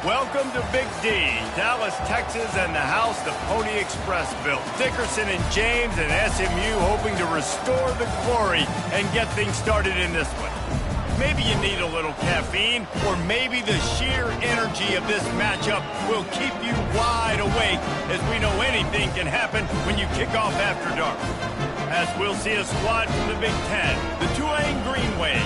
Welcome to Big D, Dallas, Texas, and the house the Pony Express built. Dickerson and James and SMU hoping to restore the glory and get things started in this one. Maybe you need a little caffeine, or maybe the sheer energy of this matchup will keep you wide awake, as we know anything can happen when you kick off after dark. As we'll see a squad from the Big Ten, the Tulane Green Wave,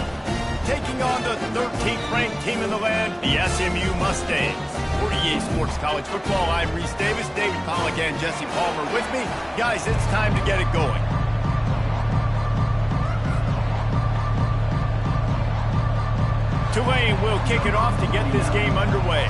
taking on the 13th ranked team in the land, the SMU Mustangs. For EA Sports College Football, I'm Reese Davis, David Pollack, and Jesse Palmer with me. Guys, it's time to get it going. Tulane will kick it off to get this game underway.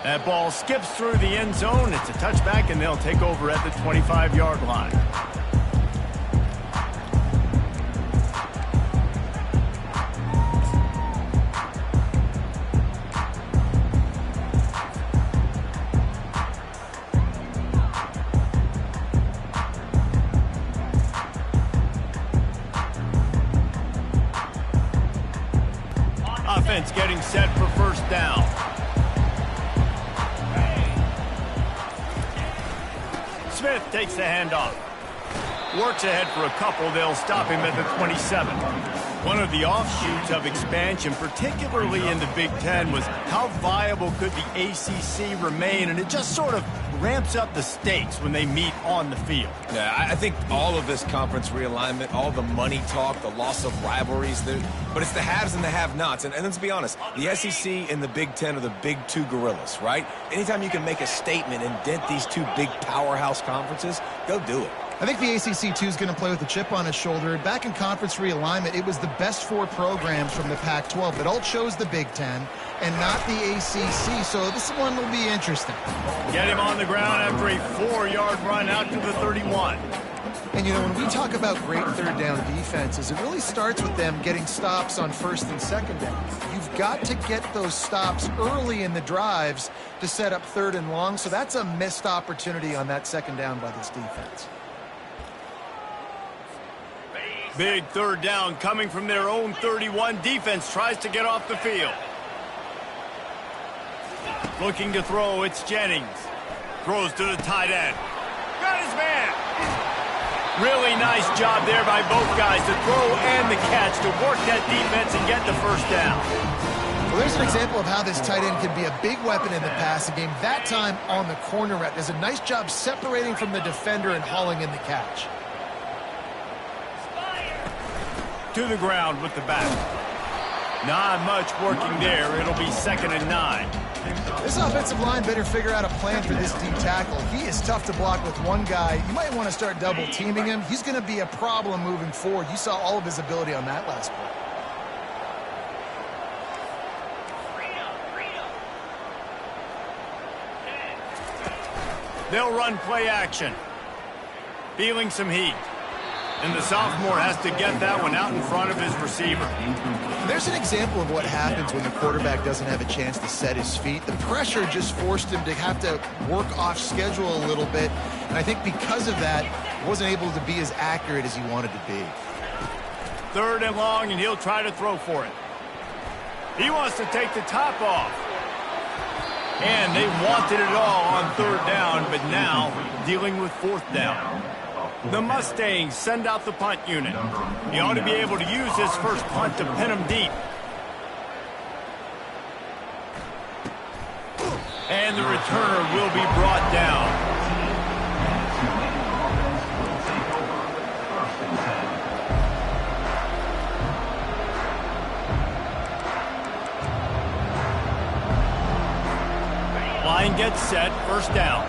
That ball skips through the end zone. It's a touchback, and they'll take over at the 25-yard line. Offense getting set for first down. Smith takes the handoff. Works ahead for a couple. They'll stop him at the 27. One of the offshoots of expansion, particularly in the Big Ten, was how viable could the ACC remain, and it just sort of ramps up the stakes when they meet on the field. Yeah, I think all of this conference realignment, all the money talk, the loss of rivalries, but it's the haves and the have-nots. And let's be honest, the SEC and the Big Ten are the big two gorillas, right? Anytime you can make a statement and dent these two big powerhouse conferences, go do it. I think the ACC, too, is going to play with a chip on his shoulder. Back in conference realignment, it was the best four programs from the Pac-12 that all chose the Big Ten and not the ACC, so this one will be interesting. Get him on the ground after a 4-yard run out to the 31. And, you know, when we talk about great third down defenses, it really starts with them getting stops on first and second down. You've got to get those stops early in the drives to set up third and long, so that's a missed opportunity on that second down by this defense. Big third down coming from their own 31. Defense tries to get off the field. Looking to throw, it's Jennings. Throws to the tight end. Got his man. Really nice job there by both guys, the throw and the catch, to work that defense and get the first down. Well, there's an example of how this tight end can be a big weapon in the passing game. That time on the corner route. Does a nice job separating from the defender and hauling in the catch. To the ground with the back. Not much working there. It'll be 2nd and 9. This offensive line better figure out a plan for this D tackle. He is tough to block with one guy. You might want to start double teaming him. He's going to be a problem moving forward. You saw all of his ability on that last play. They'll run play action. Feeling some heat. And the sophomore has to get that one out in front of his receiver. There's an example of what happens when the quarterback doesn't have a chance to set his feet. The pressure just forced him to have to work off schedule a little bit. And I think because of that, he wasn't able to be as accurate as he wanted to be. 3rd and long, and he'll try to throw for it. He wants to take the top off. And they wanted it all on 3rd down, but now dealing with 4th down. The Mustangs send out the punt unit. He ought to be able to use his first punt to pin him deep. And the returner will be brought down. Line gets set, first down.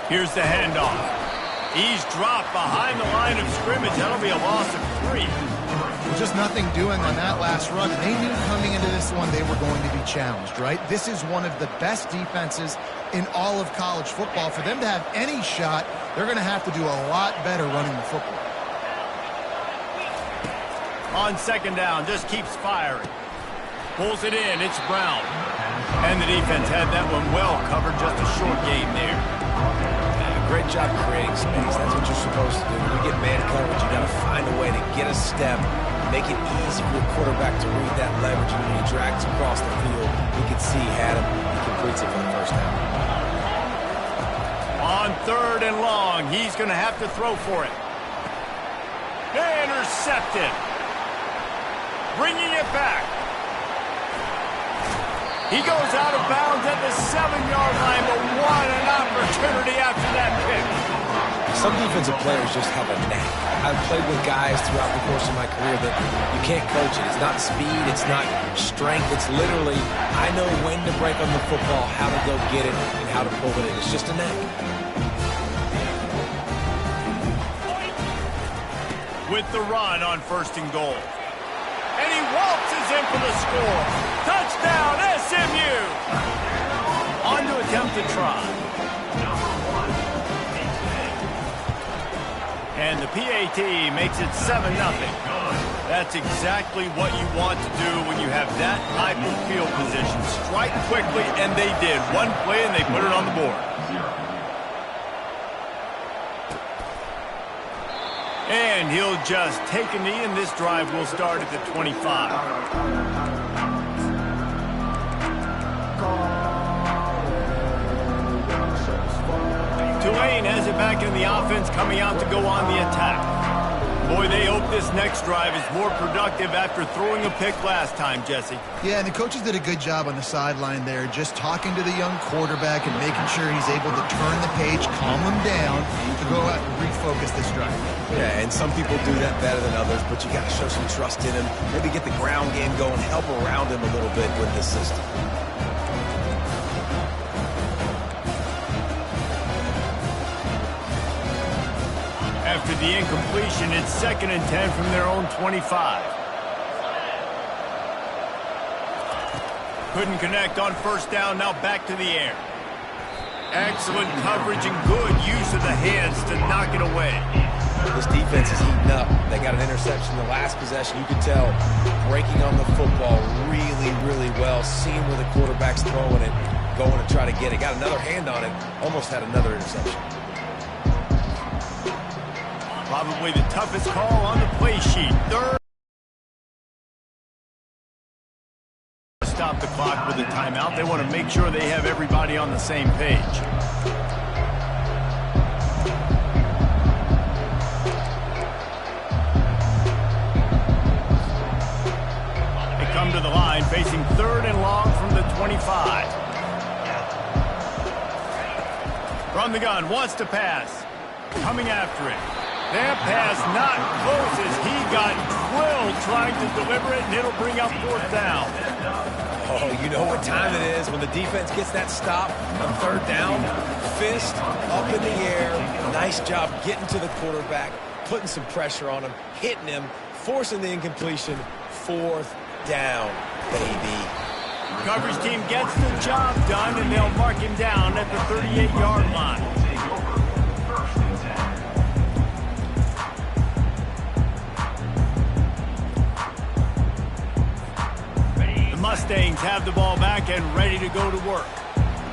Here's the handoff. He's dropped behind the line of scrimmage. That'll be a loss of 3. Just nothing doing on that last run. They knew coming into this one they were going to be challenged, right? This is one of the best defenses in all of college football. For them to have any shot, they're going to have to do a lot better running the football. On 2nd down, just keeps firing. Pulls it in, it's Brown. And the defense had that one well covered, just a short game there. Great job creating space. That's what you're supposed to do. When you get man coverage, you got to find a way to get a step, make it easy for your quarterback to read that leverage, and when he drags across the field, you can see he had him. He completes it for the first down. On 3rd and long, he's going to have to throw for it. Intercepted. Bringing it back. He goes out of bounds at the 7-yard line, but what an opportunity after that pick. Some defensive players just have a knack. I've played with guys throughout the course of my career that you can't coach it. It's not speed, it's not strength. It's literally, I know when to break on the football, how to go get it, and how to pull it in. It's just a knack. With the run on 1st and goal. And he waltzes in for the score. Touchdown, SMU! On to attempt to try. And the PAT makes it 7-0. That's exactly what you want to do when you have that type of field position. Strike quickly, and they did. One play, and they put it on the board. And he'll just take a knee, and this drive will start at the 25. Tulane has it back in the offense, coming out to go on the attack. Boy, they hope this next drive is more productive after throwing a pick last time, Jesse. Yeah, and the coaches did a good job on the sideline there, just talking to the young quarterback and making sure he's able to turn the page, calm him down, to go out and refocus this drive. Yeah, and some people do that better than others, but you got to show some trust in him, maybe get the ground game going, help around him a little bit with this system. After the incompletion, it's 2nd and 10 from their own 25. Couldn't connect on 1st down, now back to the air. Excellent coverage and good use of the hands to knock it away. This defense is heating up. They got an interception the last possession. You could tell breaking on the football really, really well, seeing where the quarterback's throwing it, going to try to get it. Got another hand on it, almost had another interception. Probably the toughest call on the play sheet. 3rd. Stop the clock with a timeout. They want to make sure they have everybody on the same page. They come to the line facing 3rd and long from the 25. From the gun, wants to pass. Coming after it. That pass not close as he got drilled trying to deliver it, and it'll bring up 4th down. Oh, you know what time it is when the defense gets that stop on 3rd down. Fist up in the air. Nice job getting to the quarterback, putting some pressure on him, hitting him, forcing the incompletion. 4th down, baby. Coverage team gets the job done, and they'll mark him down at the 38-yard line. Mustangs have the ball back and ready to go to work.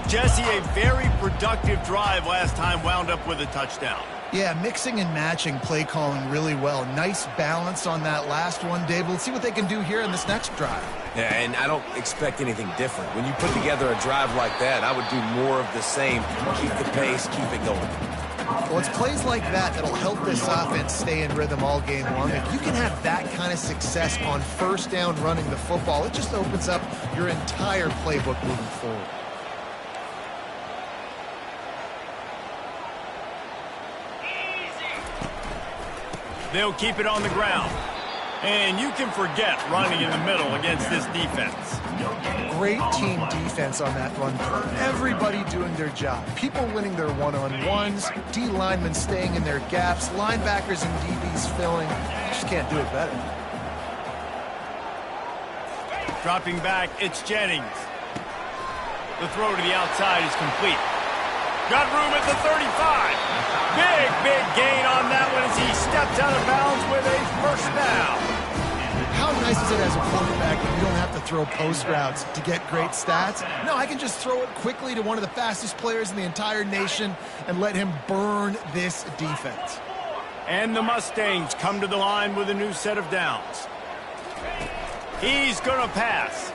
Jesse, a very productive drive last time, wound up with a touchdown. Yeah, mixing and matching play calling really well. Nice balance on that last one, Dave. We'll see what they can do here in this next drive. Yeah, and I don't expect anything different. When you put together a drive like that, I would do more of the same. Keep the pace, keep it going. Well, it's plays like that that'll help this offense stay in rhythm all game long. If you can have that kind of success on 1st down running the football, it just opens up your entire playbook moving forward. They'll keep it on the ground. And you can forget running in the middle against this defense. Great team defense on that run play. Everybody doing their job. People winning their one-on-ones, D linemen staying in their gaps, linebackers and DBs filling. Just can't do it better. Dropping back, it's Jennings. The throw to the outside is complete. Got room at the 35. Big gain on that one as he steps out of bounds with a 1st down. How nice is it as a quarterback that you don't have to throw post routes to get great stats. No, I can just throw it quickly to one of the fastest players in the entire nation and let him burn this defense. And the Mustangs come to the line with a new set of downs. He's going to pass.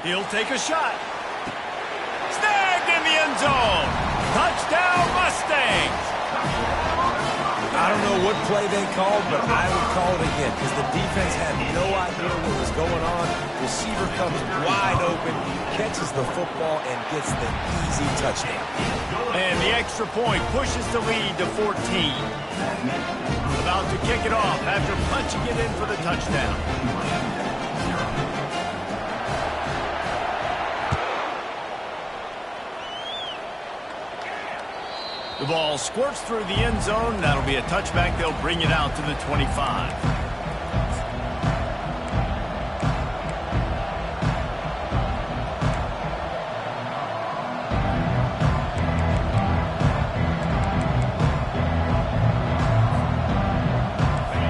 He'll take a shot. Snagged in the end zone. Touchdown, Mustangs. I don't know what play they called, but I would call it again because the defense had no idea what was going on. Receiver comes wide open, catches the football, and gets the easy touchdown. And the extra point pushes the lead to 14. About to kick it off after punching it in for the touchdown. The ball squirts through the end zone. That'll be a touchback. They'll bring it out to the 25.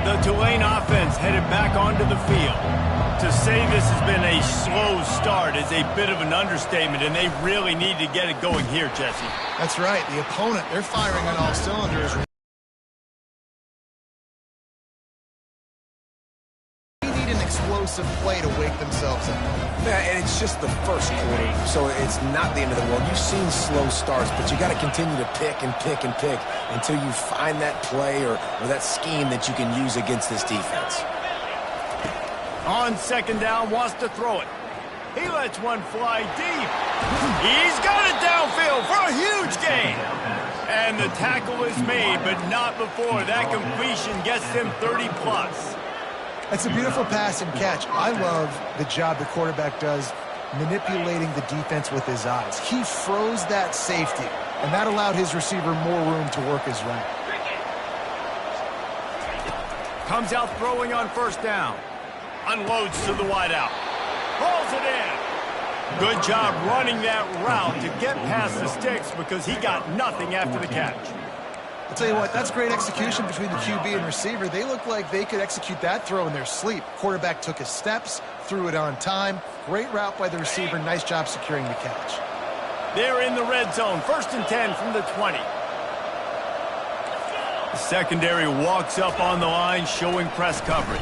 The Tulane offense headed back onto the field. To say this has been a slow start is a bit of an understatement, and they really need to get it going here, Jesse. That's right. The opponent, they're firing on all cylinders. They need an explosive play to wake themselves up. Yeah, and it's just the first quarter, so it's not the end of the world. You've seen slow starts, but you got to continue to pick and pick and pick until you find that play or that scheme that you can use against this defense. On second down, wants to throw it. He lets one fly deep. He's got it downfield for a huge gain. And the tackle is made, but not before that completion gets him 30-plus. That's a beautiful pass and catch. I love the job the quarterback does manipulating the defense with his eyes. He froze that safety, and that allowed his receiver more room to work his route. Comes out throwing on first down. Unloads to the wideout. Rolls it in. Good job running that route to get past the sticks because he got nothing after the catch. I'll tell you what, that's great execution between the QB and receiver. They look like they could execute that throw in their sleep. Quarterback took his steps, threw it on time. Great route by the receiver. Nice job securing the catch. They're in the red zone. 1st and 10 from the 20. The secondary walks up on the line, showing press coverage.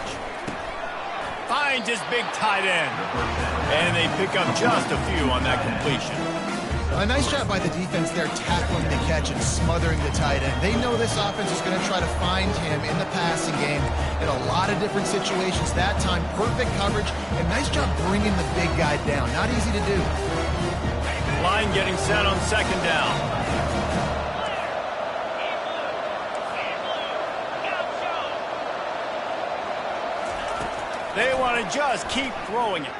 Finds his big tight end. And they pick up just a few on that completion. A nice job by the defense there, tackling the catch and smothering the tight end. They know this offense is going to try to find him in the passing game in a lot of different situations. That time, perfect coverage, and nice job bringing the big guy down. Not easy to do. Line getting set on second down. They want to just keep throwing it.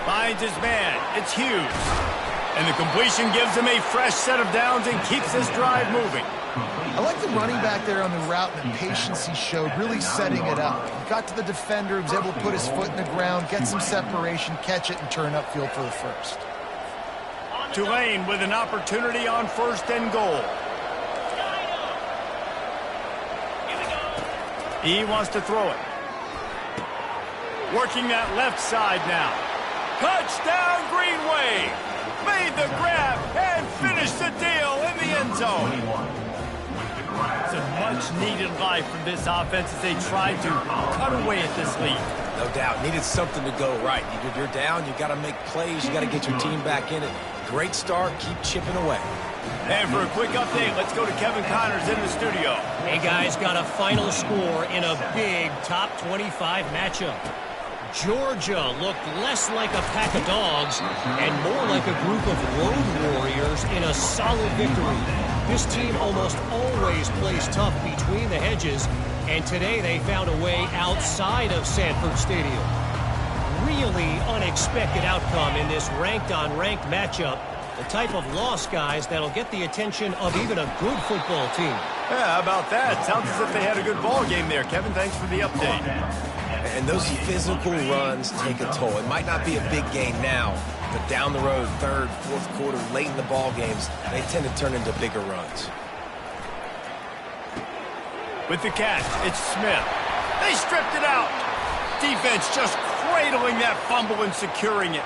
Finds his man. It's Hughes. And the completion gives him a fresh set of downs and keeps this drive moving. I like the running back there on the route and the patience he showed, really setting it up. Got to the defender, was able to put his foot in the ground, get some separation, catch it, and turn upfield for the first. Tulane with an opportunity on 1st and goal. He wants to throw it. Working that left side now. Touchdown, Green Wave! Made the grab and finished the deal in the end zone. It's a much-needed life from this offense as they tried to cut away at this lead. No doubt. Needed something to go right. You're down. You got to make plays. You got to get your team back in it. Great start. Keep chipping away. And for a quick update, let's go to Kevin Connors in the studio. Hey, guys, got a final score in a big top 25 matchup. Georgia looked less like a pack of dogs and more like a group of road warriors in a solid victory. This team almost always plays tough between the hedges, and today they found a way outside of Sanford Stadium. Really unexpected outcome in this ranked-on-ranked matchup. The type of loss, guys, that'll get the attention of even a good football team. Yeah, how about that? Sounds as if they had a good ball game there. Kevin, thanks for the update. And those physical runs take a toll. It might not be a big gain now, but down the road, 3rd, 4th quarter, late in the ball games, they tend to turn into bigger runs. With the catch, it's Smith. They stripped it out. Defense just cradling that fumble and securing it.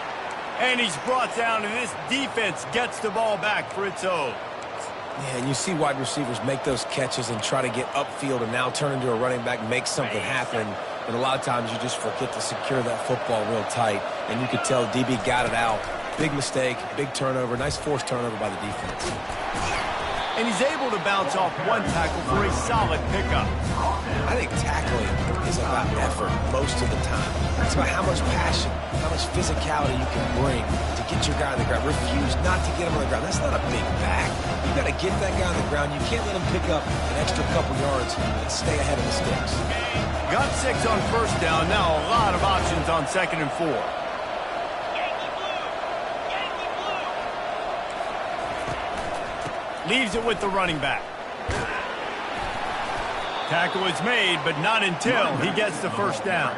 And he's brought down, and this defense gets the ball back for its own. Yeah, and you see wide receivers make those catches and try to get upfield and now turn into a running back, make something happen. And a lot of times you just forget to secure that football real tight. And you could tell DB got it out. Big mistake, big turnover, nice forced turnover by the defense. And he's able to bounce off one tackle for a solid pickup. I think tackling is about effort most of the time. It's about how much passion, how much physicality you can bring to get your guy on the ground. Refuse not to get him on the ground. That's not a big back. You got to get that guy on the ground. You can't let him pick up an extra couple yards and stay ahead of the sticks. Got 6 on first down. Now a lot of options on 2nd and 4. Leaves it with the running back. Tackle is made, but not until he gets the first down.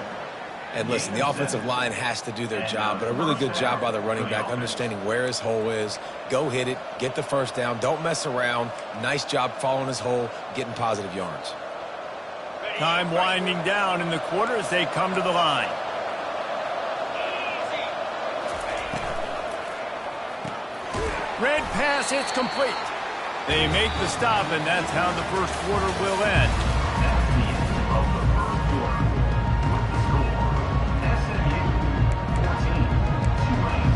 And listen, the offensive line has to do their job, but a really good job by the running back understanding where his hole is. Go hit it, get the first down, don't mess around. Nice job following his hole, getting positive yards. Time winding down in the quarter as they come to the line. Red pass, it's complete. They make the stop, and that's how the first quarter will end. That's the end of the first quarter. With the score, SMU 14, Tulane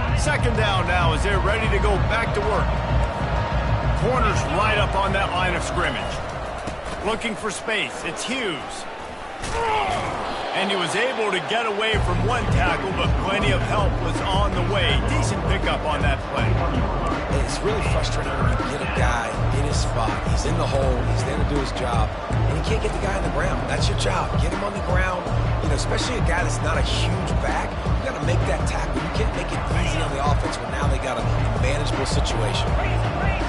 7. Second down now as they're ready to go back to work. Corners right up on that line of scrimmage. Looking for space. It's Hughes. And he was able to get away from one tackle, but plenty of help was on the way. Decent pickup on that play. It's really frustrating when you get a guy in his spot. He's in the hole. He's there to do his job. And you can't get the guy on the ground. That's your job. Get him on the ground. You know, especially a guy that's not a huge back. You got to make that tackle. You can't make it easy on the offense when now they got a manageable situation.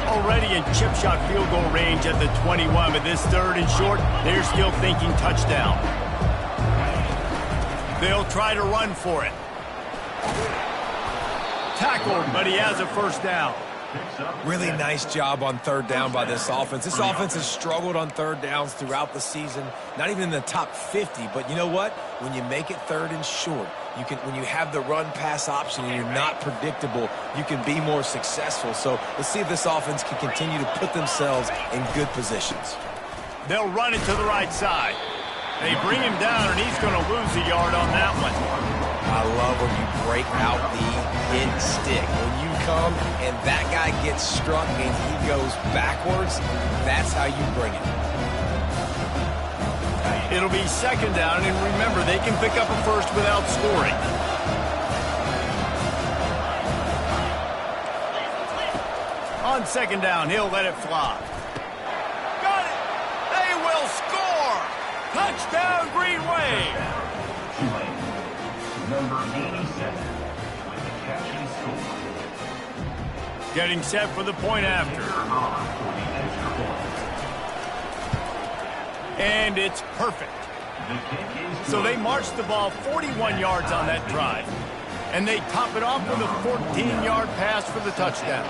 Already in chip shot field goal range at the 21, but this 3rd and short, they're still thinking touchdown. They'll try to run for it. Tackled, but he has a first down. Really nice job on 3rd down by this offense. This offense has struggled on 3rd downs throughout the season. Not even in the top 50, but you know what? When you make it 3rd and short, when you have the run-pass option and you're not predictable, you can be more successful. So let's see if this offense can continue to put themselves in good positions. They'll run it to the right side. They bring him down, and he's going to lose a yard on that one. I love when you break out the hit stick. When you come and that guy gets struck and he goes backwards, that's how you bring it. It'll be 2nd down, and remember, they can pick up a first without scoring. On 2nd down, he'll let it fly. Got it! They will score! Touchdown, Green Wave! Tulane, number 87, with the catch and score. Getting set for the point after. For the extra point. And it's perfect. The kick is So they march the ball 41 yards on that drive. And they top it off with a 14-yard pass for the touchdown.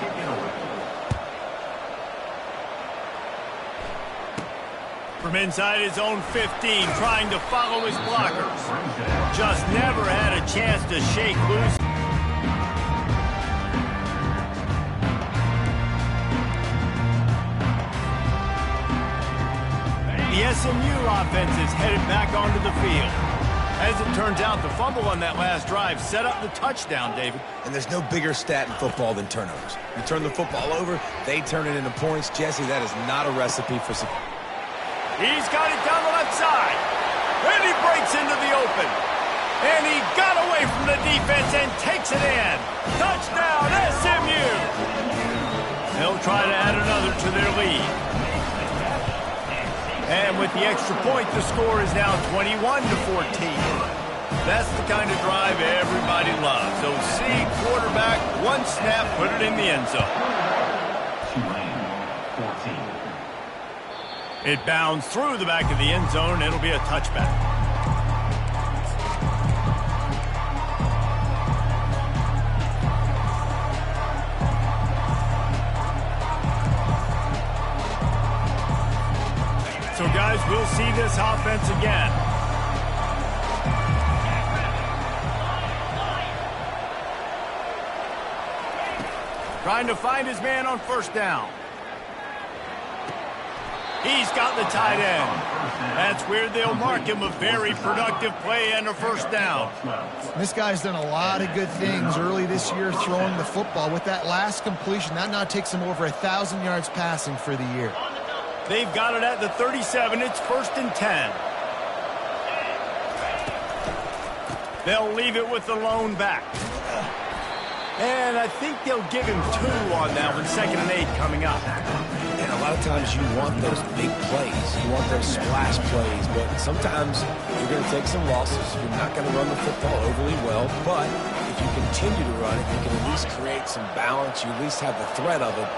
From inside his own 15, trying to follow his blockers. Just never had a chance to shake loose. The SMU offense is headed back onto the field. As it turns out, the fumble on that last drive set up the touchdown, David. And there's no bigger stat in football than turnovers. You turn the football over, they turn it into points. Jesse, that is not a recipe for success. He's got it down the left side. And he breaks into the open. And he got away from the defense and takes it in. Touchdown, SMU! They'll try to add another to their lead. And with the extra point, the score is now 21-14. That's the kind of drive everybody loves. So see quarterback, one snap, put it in the end zone. Tulane 14. It bounds through the back of the end zone. It'll be a touchback. we'll see this offense again. Trying to find his man on first down. He's got the tight end. That's where they'll mark him a very productive play and a first down. This guy's done a lot of good things early this year throwing the football. With that last completion, that now takes him over 1,000 yards passing for the year. They've got it at the 37. It's 1st and 10. They'll leave it with the lone back. And I think they'll give him 2 on that one. 2nd and 8 coming up. And a lot of times you want those big plays. You want those splash plays. But sometimes you're going to take some losses. You're not going to run the football overly well. But if you continue to run it, you can at least create some balance. You at least have the threat of it.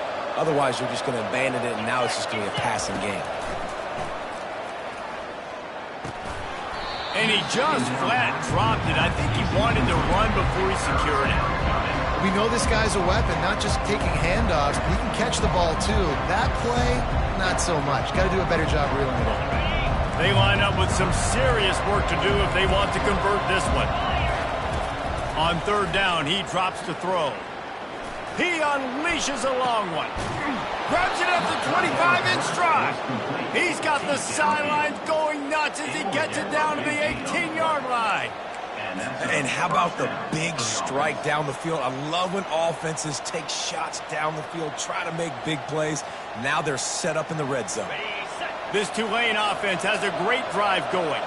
Otherwise, you're just going to abandon it, and now it's just going to be a passing game. And he just flat dropped it. I think he wanted to run before he secured it. We know this guy's a weapon, not just taking handoffs, but he can catch the ball too. That play, not so much. Got to do a better job reeling it in. They line up with some serious work to do if they want to convert this one. On 3rd down, he drops to throw. He unleashes a long one. Grabs it at the 25-inch stride. He's got the sidelines going nuts as he gets it down to the 18-yard line. And how about the big strike down the field? I love when offenses take shots down the field, try to make big plays. Now they're set up in the red zone. This Tulane offense has a great drive going.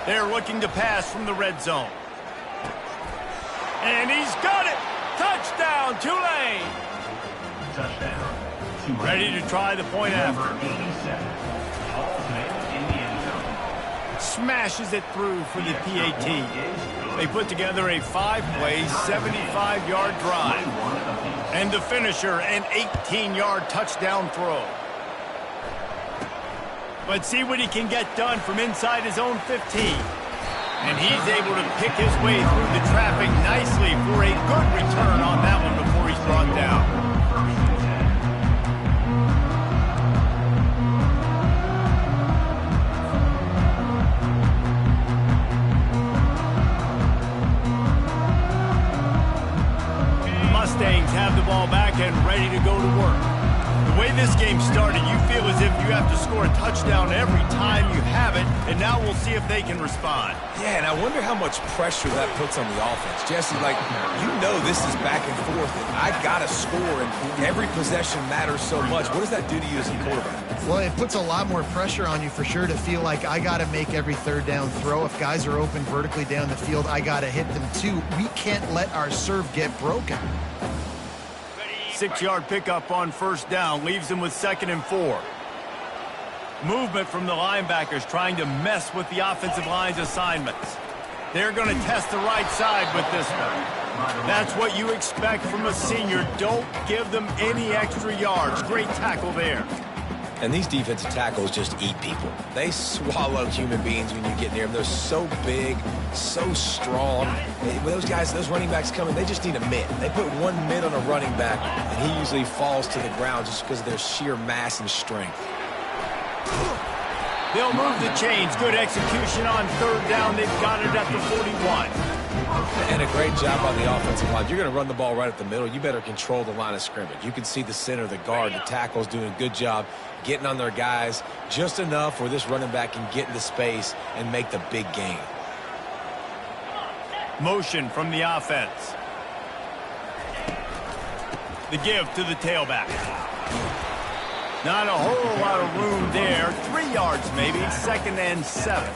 They're looking to pass from the red zone. And he's got it! Touchdown, Tulane! Touchdown. Ready to try the point after. Number 87. In the end zone. Smashes it through for the PAT. They put together a 5-play, 75-yard drive. And the finisher, an 18-yard touchdown throw. Let's see what he can get done from inside his own 15. And he's able to pick his way through the traffic nicely for a good return on that one before he's brought down. Mustangs have the ball back and ready to go to work. The way this game started, you feel as if you have to score a touchdown every time you have it, and now we'll see if they can respond. Yeah, and I wonder how much pressure that puts on the offense. Jesse, like, you know this is back and forth, and I got to score, and every possession matters so much. What does that do to you as a quarterback? Well, it puts a lot more pressure on you for sure to feel like I got to make every 3rd down throw. If guys are open vertically down the field, I got to hit them too. We can't let our serve get broken. 6-yard pickup on 1st down leaves them with 2nd and 4. Movement from the linebackers trying to mess with the offensive line's assignments. They're going to test the right side with this one. That's what you expect from a senior. Don't give them any extra yards. Great tackle there. And these defensive tackles just eat people. They swallow human beings when you get near them. They're so big, so strong. When those guys, those running backs come in, they just need a mid. They put one mid on a running back, and he usually falls to the ground just because of their sheer mass and strength. They'll move the chains. Good execution on 3rd down. They've got it at the 41. And a great job on the offensive line. You're going to run the ball right at the middle. You better control the line of scrimmage. You can see the center, the guard, the tackle's doing a good job getting on their guys just enough where this running back can get into space and make the big gain. Motion from the offense. The give to the tailback. Not a whole lot of room there. 3 yards maybe. 2nd and 7.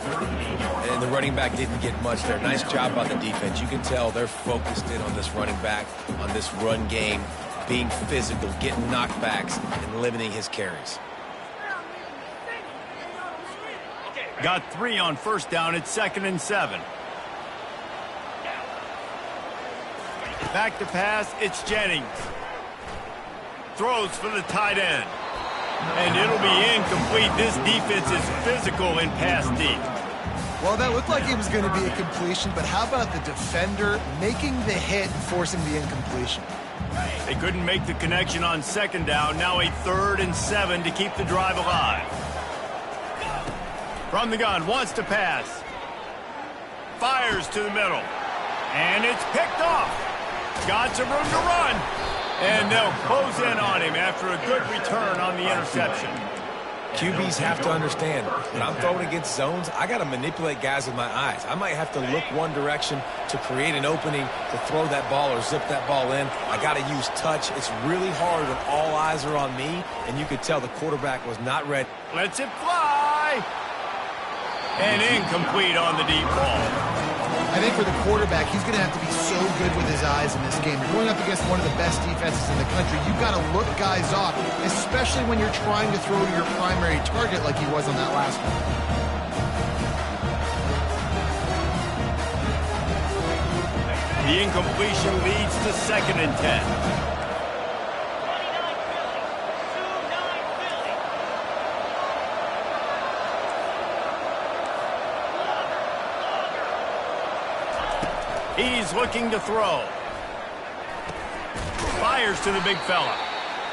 And the running back didn't get much there. Nice job by the defense. You can tell they're focused in on this running back, on this run game, being physical, getting knockbacks, and limiting his carries. Got 3 on 1st down. It's 2nd and 7. Back to pass. It's Jennings. Throws for the tight end. And it'll be incomplete. This defense is physical in pass deep. Well, that looked like it was going to be a completion, but how about the defender making the hit and forcing the incompletion? They couldn't make the connection on second down. Now a 3rd and 7 to keep the drive alive. From the gun, wants to pass. Fires to the middle. And it's picked off. Got some room to run. And they'll close in on him after a good return on the interception. QBs have to understand, when I'm throwing against zones, I got to manipulate guys with my eyes. I might have to look one direction to create an opening to throw that ball or zip that ball in. I got to use touch. It's really hard when all eyes are on me, and you could tell the quarterback was not ready. Lets it fly. And incomplete on the deep ball. I think for the quarterback, he's going to have to be so good with his eyes in this game. You're going up against one of the best defenses in the country. You've got to look guys off, especially when you're trying to throw to your primary target like he was on that last one. The incompletion leads to 2nd and 10. He's looking to throw. Fires to the big fella.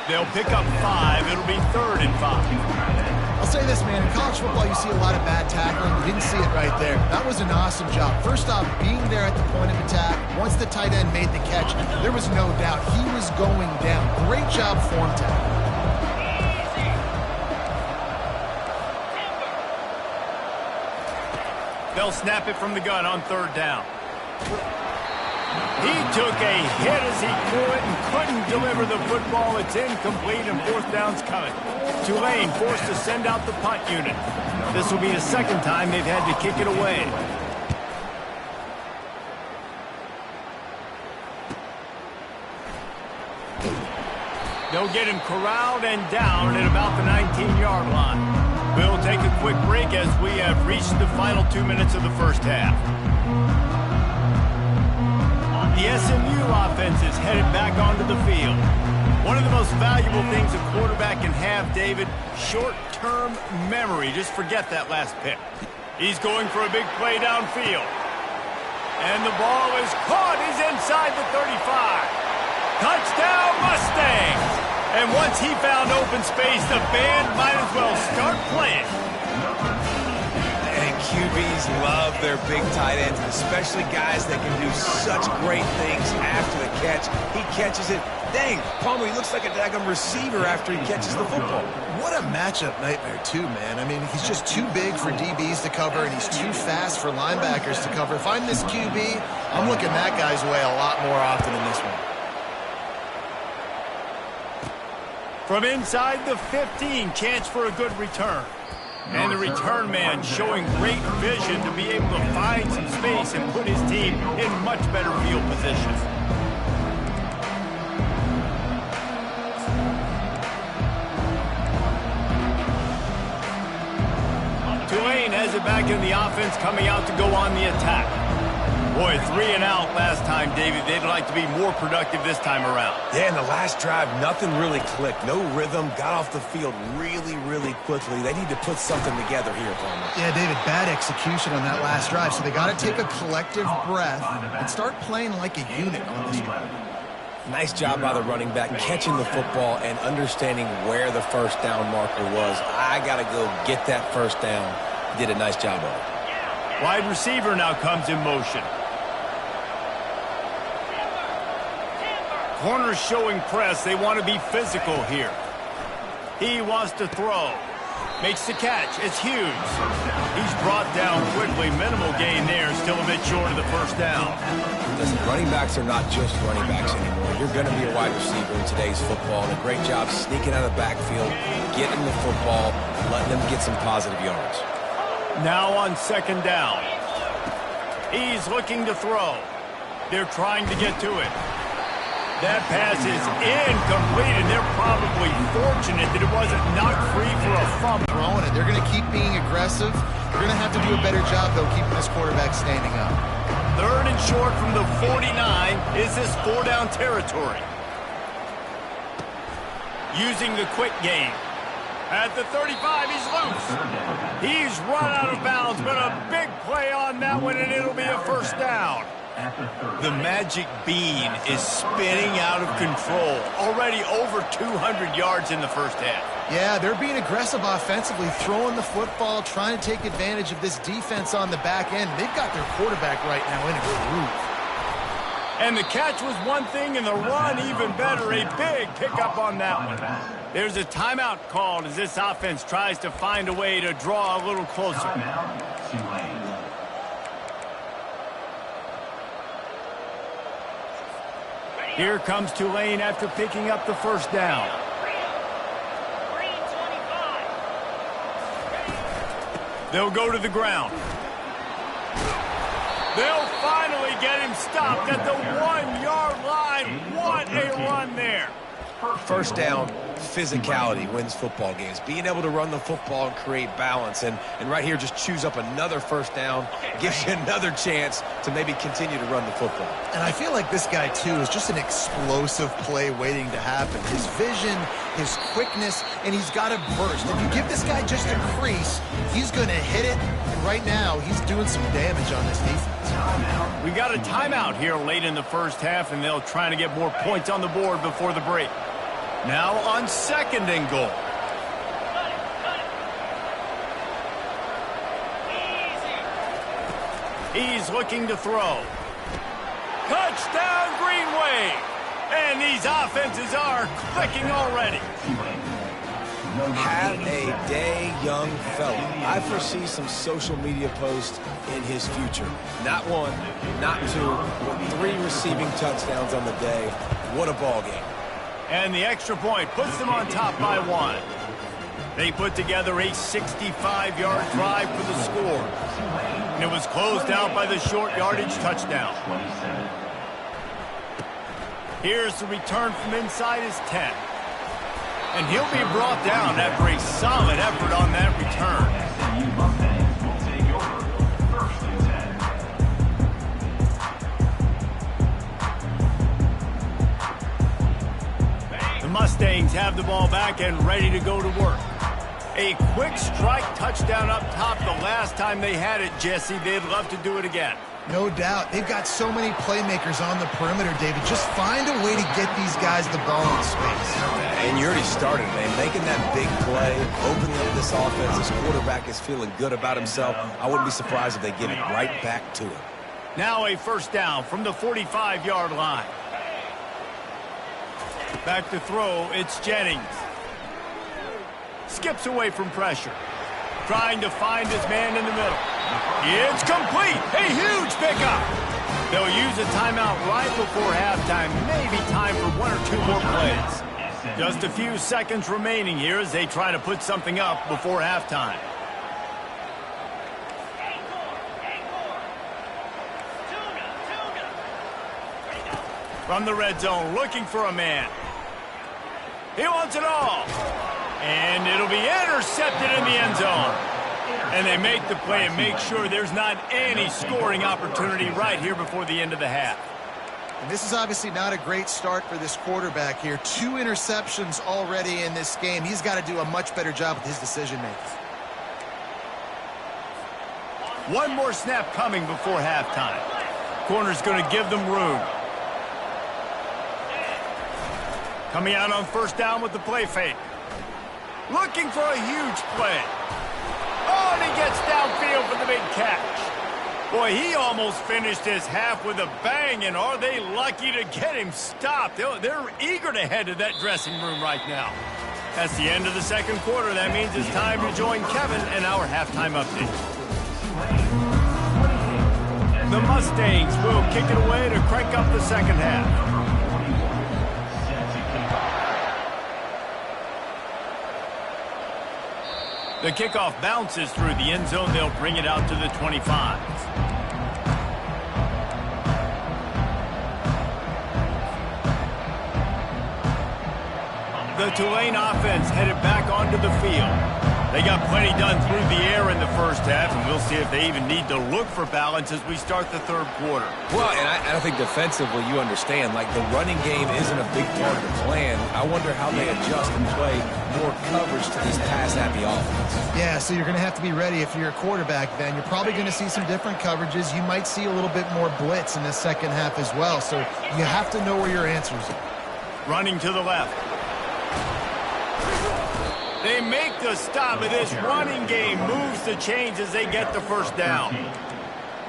They'll pick up 5. It'll be 3rd and 5. I'll say this, man. In college football, you see a lot of bad tackling. You didn't see it right there. That was an awesome job. First off, being there at the point of attack. Once the tight end made the catch, there was no doubt he was going down. Great job form tackle. They'll snap it from the gun on 3rd down. He took a hit as he threw it and couldn't deliver the football. It's incomplete and 4th down's coming. Tulane forced to send out the punt unit. This will be the 2nd time they've had to kick it away. They'll get him corralled and down at about the 19-yard line. We'll take a quick break as we have reached the final 2 minutes of the first half. The SMU offense is headed back onto the field. One of the most valuable things a quarterback can have, David, short-term memory. Just forget that last pick. He's going for a big play downfield. And the ball is caught. He's inside the 35. Touchdown, Mustangs! And once he found open space, the band might as well start playing. And QBs love their big tight ends, especially guys that can do such great things after the catch. He catches it. Dang, Palmer, he looks like a daggum receiver after he catches the football. What a matchup nightmare, too, man. I mean, he's just too big for DBs to cover, and he's too fast for linebackers to cover. If I'm this QB, I'm looking that guy's way a lot more often than this one. From inside the 15, chance for a good return. And the return man showing great vision to be able to find some space and put his team in much better field position. Tulane has it back in the offense, coming out to go on the attack. Boy, 3 and out last time, David. They'd like to be more productive this time around. Yeah, in the last drive, nothing really clicked. No rhythm, got off the field really, really quickly. They need to put something together here, Palmer. Yeah, David, bad execution on that last drive, so they got to take a collective breath and start playing like a unit on this one. Nice job by the running back, catching the football and understanding where the first down marker was. I got to go get that first down. He did a nice job of it. Wide receiver now comes in motion. Corners showing press. They want to be physical here. He wants to throw. Makes the catch. It's Hughes. He's brought down quickly. Minimal gain there. Still a bit short of the first down. Listen, running backs are not just running backs anymore. You're going to be a wide receiver in today's football. And a great job sneaking out of the backfield, getting the football, letting them get some positive yards. Now on second down. He's looking to throw. They're trying to get to it. That pass is incomplete, and they're probably fortunate that it wasn't knocked free for a fumble. Throwing it. They're going to keep being aggressive. They're going to have to do a better job, though, keeping this quarterback standing up. 3rd and short from the 49. Is this 4-down territory? Using the quick game. At the 35, he's loose. He's run out of bounds, but a big play on that one, and it'll be a first down. The magic bean is spinning out of control. Already over 200 yards in the first half. Yeah, they're being aggressive offensively, throwing the football, trying to take advantage of this defense on the back end. They've got their quarterback right now in a groove. And the catch was one thing, and the run even better. A big pickup on that one. There's a timeout called as this offense tries to find a way to draw a little closer. Here comes Tulane after picking up the first down. They'll go to the ground. They'll finally get him stopped at the 1-yard line. What a run there. First down, physicality wins football games. Being able to run the football and create balance. And right here, just choose up another first down, gives you another chance to maybe continue to run the football. And I feel like this guy, too, is just an explosive play waiting to happen. His vision, his quickness, and he's got a burst. If you give this guy just a crease, he's going to hit it. And right now, he's doing some damage on this defense. We got a timeout here late in the first half, and they'll try to get more points on the board before the break. Now on 2nd and goal. He's looking to throw. Touchdown, Green Wave! And these offenses are clicking already. Have a day, young fella. I foresee some social media posts in his future. Not one, not two, but 3 receiving touchdowns on the day. What a ball game. And the extra point puts them on top by 1. They put together a 65-yard drive for the score. And it was closed out by the short yardage touchdown. Here's the return from inside his 10. And he'll be brought down after a solid effort on that return. Mustangs have the ball back and ready to go to work. A quick strike touchdown up top the last time they had it, Jesse. They'd love to do it again. No doubt. They've got so many playmakers on the perimeter, David. Just find a way to get these guys the ball in space. And you already started, man. Making that big play, opening up this offense. This quarterback is feeling good about himself. I wouldn't be surprised if they give it right back to him. Now a first down from the 45-yard line. Back to throw, it's Jennings. Skips away from pressure. Trying to find his man in the middle. It's complete. A huge pickup. They'll use a timeout right before halftime. Maybe time for 1 or 2 more plays. Just a few seconds remaining here as they try to put something up before halftime. From the red zone, looking for a man. He wants it all. And it'll be intercepted in the end zone. And they make the play and make sure there's not any scoring opportunity right here before the end of the half. And this is obviously not a great start for this quarterback here. 2 interceptions already in this game. He's got to do a much better job with his decision-making. One more snap coming before halftime. Corner's going to give them room. Coming out on first down with the play fake. Looking for a huge play. Oh, and he gets downfield for the big catch. Boy, he almost finished his half with a bang, and are they lucky to get him stopped. They're eager to head to that dressing room right now. That's the end of the second quarter. That means it's time to join Kevin and our halftime update. The Mustangs will kick it away to crank up the second half. The kickoff bounces through the end zone. They'll bring it out to the 25. The Tulane offense headed back onto the field. They got plenty done through the air in the first half, and we'll see if they even need to look for balance as we start the third quarter. Well, and I think defensively, you understand, like the running game isn't a big part of the plan. I wonder how they adjust and play more coverage to this pass-happy offense. Yeah, so you're going to have to be ready if you're a quarterback then. You're probably going to see some different coverages. You might see a little bit more blitz in the second half as well, so you have to know where your answers are. Running to the left. They make the stop, but this running game moves the chains as they get the first down.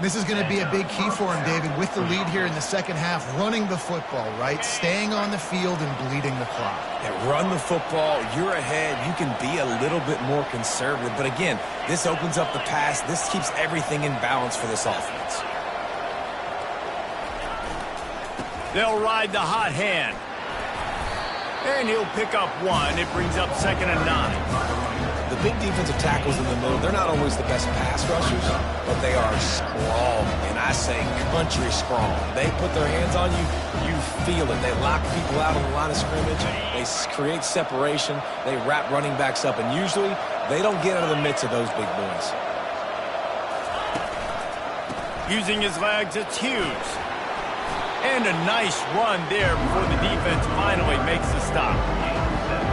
This is going to be a big key for him, David, with the lead here in the second half, running the football, right? Staying on the field and bleeding the clock. Yeah, run the football, you're ahead, you can be a little bit more conservative. But again, this opens up the pass. This keeps everything in balance for this offense. They'll ride the hot hand. And he'll pick up one. It brings up 2nd and 9. The big defensive tackles in the middle, they're not always the best pass rushers, but they are strong, and I say country strong. They put their hands on you, you feel it. They lock people out on the line of scrimmage. They create separation. They wrap running backs up, and usually they don't get out of the midst of those big boys. Using his legs, it's Hughes. And a nice run there before the defense finally makes the stop.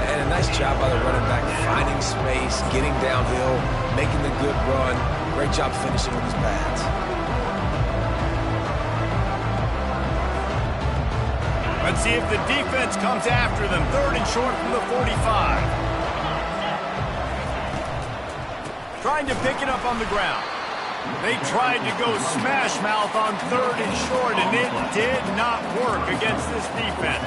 And a nice job by the running back, finding space, getting downhill, making the good run. Great job finishing with his pads. Let's see if the defense comes after them. 3rd and short from the 45. Trying to pick it up on the ground. They tried to go smash mouth on 3rd and short, and it did not work against this defense.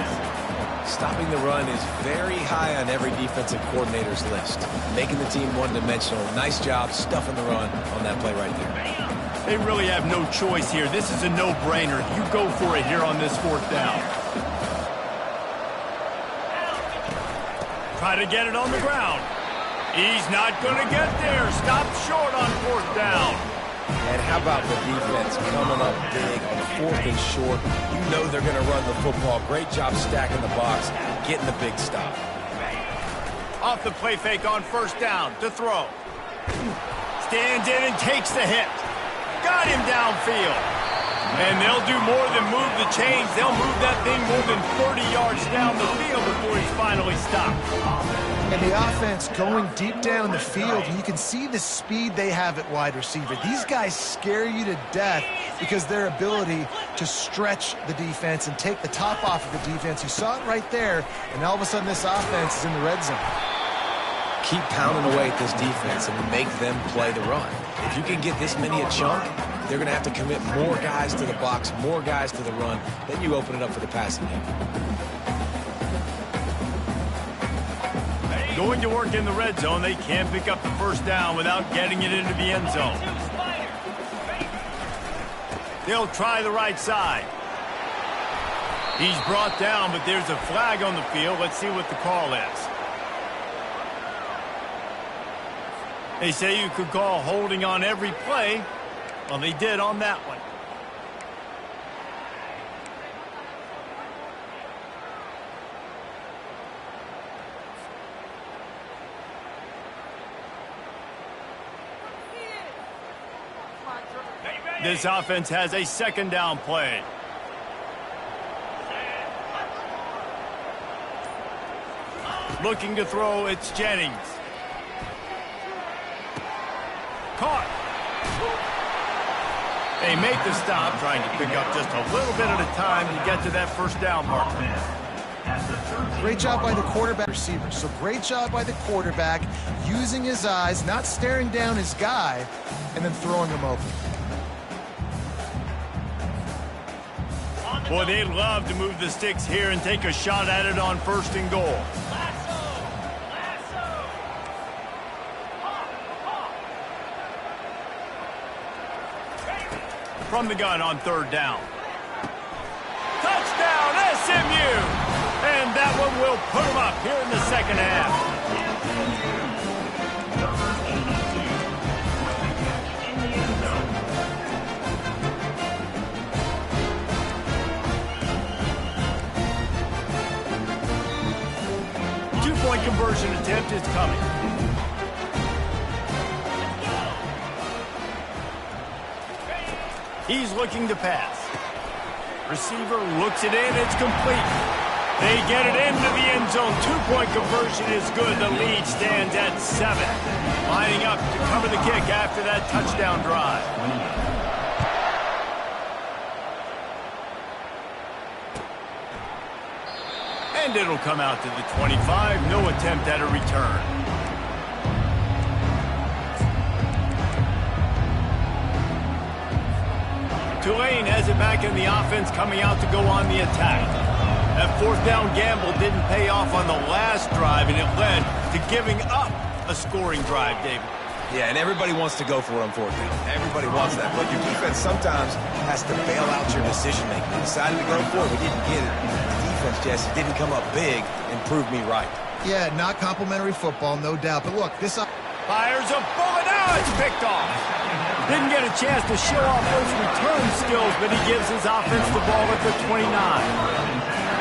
Stopping the run is very high on every defensive coordinator's list. Making the team one-dimensional. Nice job stuffing the run on that play right there. They really have no choice here. This is a no-brainer. You go for it here on this 4th down. Try to get it on the ground. He's not going to get there. Stopped short on 4th down. And how about the defense coming up big on the 4th and short? You know they're going to run the football. Great job stacking the box, getting the big stop. Off the play fake on 1st down to throw. Stands in and takes the hit. Got him downfield. And they'll do more than move the chains. They'll move that thing more than 30 yards down the field before he's finally stopped. And the offense going deep down the field, and you can see the speed they have at wide receiver. These guys scare you to death because their ability to stretch the defense and take the top off of the defense. You saw it right there, and all of a sudden this offense is in the red zone. Keep pounding away at this defense and make them play the run. If you can get this many a chunk, they're going to have to commit more guys to the box, more guys to the run. Then you open it up for the passing game. Going to work in the red zone. They can't pick up the 1st down without getting it into the end zone. They'll try the right side. He's brought down, but there's a flag on the field. Let's see what the call is. They say you could call holding on every play. Well, they did on that one. This offense has a 2nd down play. Looking to throw, it's Jennings. Caught. They make the stop, trying to pick up just a little bit at a time to get to that 1st down marker. Great job by the quarterback receiver. So great job by the quarterback using his eyes, not staring down his guy, and then throwing him open. Boy, they'd love to move the sticks here and take a shot at it on 1st and goal. From the gun on 3rd down. Touchdown, SMU! And that one will put them up here in the 2nd half. Two-point conversion attempt is coming. He's looking to pass. Receiver looks it in. It's complete. They get it into the end zone. Two-point conversion is good. The lead stands at 7. Lining up to cover the kick after that touchdown drive. And it'll come out to the 25. No attempt at a return. Tulane has it back in the offense, coming out to go on the attack. That fourth down gamble didn't pay off on the last drive, and it led to giving up a scoring drive, David. Yeah, and everybody wants to go for it on fourth down. Everybody wants that. But your defense sometimes has to bail out your decision-making. We decided to go for it. We didn't get it. The defense, Jesse, didn't come up big and prove me right. Yeah, not complimentary football, no doubt. But look, this... Fires a bullet. Now it's picked off. Didn't get a chance to show off those return skills, but he gives his offense the ball at the 29.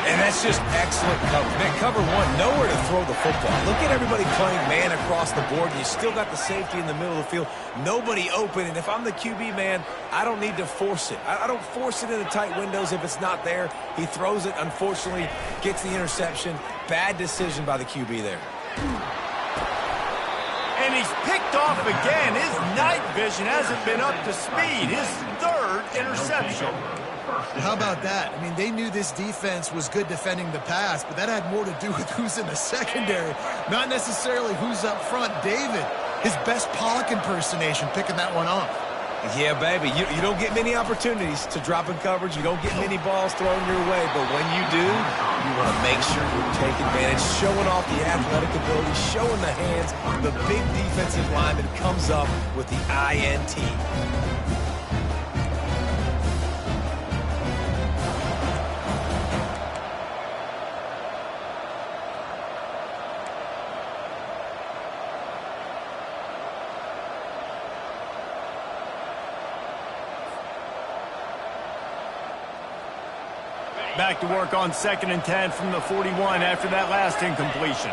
And that's just excellent coverage. Man, cover one, nowhere to throw the football. Look at everybody playing man across the board, and you still got the safety in the middle of the field. Nobody open, and if I'm the QB, man, I don't need to force it. I don't force it in the tight windows if it's not there. He throws it, unfortunately, gets the interception. Bad decision by the QB there. And he's picked off again. His night vision hasn't been up to speed. His third interception. How about that? I mean, they knew this defense was good defending the pass, but that had more to do with who's in the secondary, not necessarily who's up front. David, his best Pollock impersonation, picking that one off. Yeah, baby, you don't get many opportunities to drop in coverage. You don't get many balls thrown your way, but when you do, you want to make sure you take advantage, showing off the athletic ability, showing the hands. The big defensive lineman comes up with the INT. Back to work on 2nd and 10 from the 41 after that last incompletion.